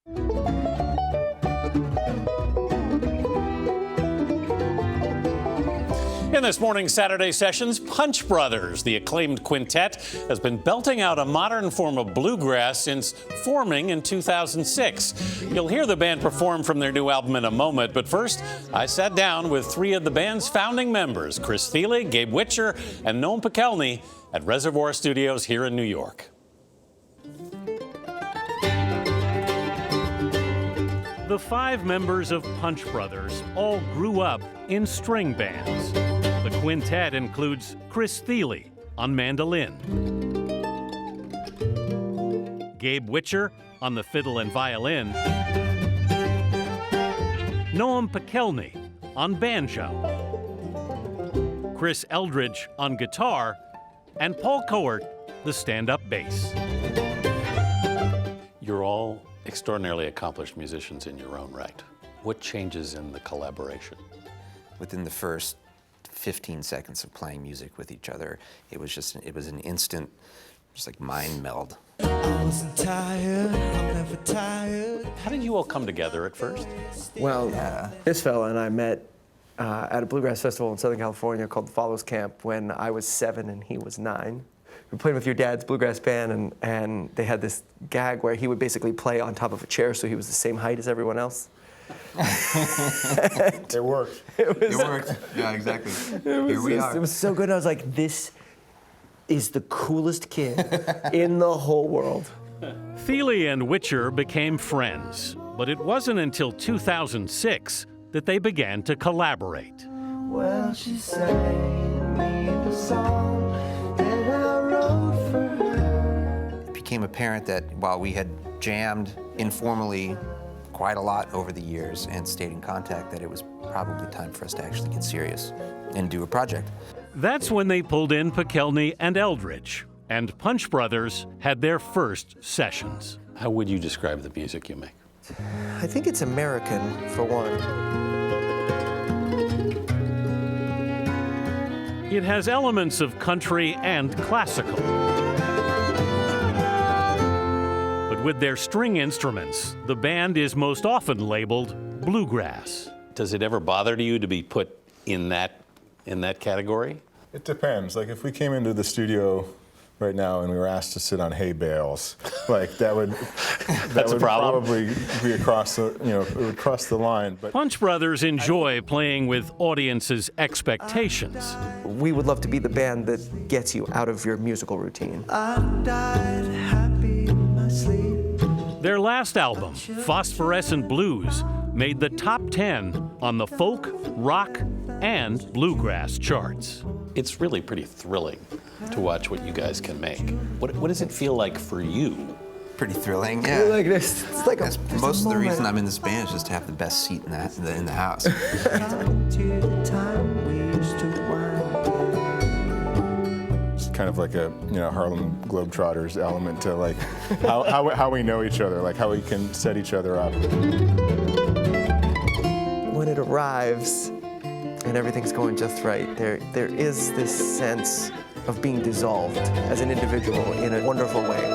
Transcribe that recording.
In this morning's Saturday Sessions, Punch Brothers, the acclaimed quintet, has been belting out a modern form of bluegrass since forming in 2006. You'll hear the band perform from their new album in a moment, but first, I sat down with three of the band's founding members, Thile, Gabe Witcher, and Noam Pikelny at Reservoir Studios here in New York. The five members of Punch Brothers all grew up in string bands. The quintet includes Thile on mandolin, Gabe Witcher on the fiddle and violin, Noam Pikelny on banjo, Chris Eldridge on guitar, and Paul Coert, the stand-up bass. You're all extraordinarily accomplished musicians in your own right. What changes in the collaboration? Within the first 15 seconds of playing music with each other, it was an instant, just like mind meld. I wasn't tired, I'm never tired. How did you all come together at first? Well, this fella and I met at a bluegrass festival in Southern California called the Follows Camp when I was 7 and he was 9. We played with your dad's bluegrass band, and they had this gag where he would basically play on top of a chair so he was the same height as everyone else. It worked. It worked. Yeah, exactly. Here we are. It was so good. I was like, this is the coolest kid in the whole world. Thile and Witcher became friends, but it wasn't until 2006 that they began to collaborate. Well, she sang me the song that I wrote for her. It became apparent that while we had jammed informally quite a lot over the years and stayed in contact, that it was probably time for us to actually get serious and do a project. That's when they pulled in Pikelny and Eldridge, and Punch Brothers had their first sessions. How would you describe the music you make? I think it's American, for one. It has elements of country and classical. But with their string instruments, the band is most often labeled bluegrass. Does it ever bother you to be put in that category? It depends. Like if we came into the studio right now and we were asked to sit on hay bales, like that would probably be across the, it would cross the line. But Punch Brothers enjoy playing with audiences' expectations. We would love to be the band that gets you out of your musical routine. I died happy in my sleep. Their last album, Phosphorescent Blues, made the top 10 on the folk, rock, and bluegrass charts. It's really pretty thrilling to watch what you guys can make. What does it feel like for you? Pretty thrilling, yeah. Like this, it's like Most of the reason I'm in this band is just to have the best seat in the house. To the time we used to wind. it's kind of like a Harlem Globetrotters element to like how we know each other, like how we can set each other up. When it arrives and everything's going just right, there is this sense of being dissolved as an individual in a wonderful way.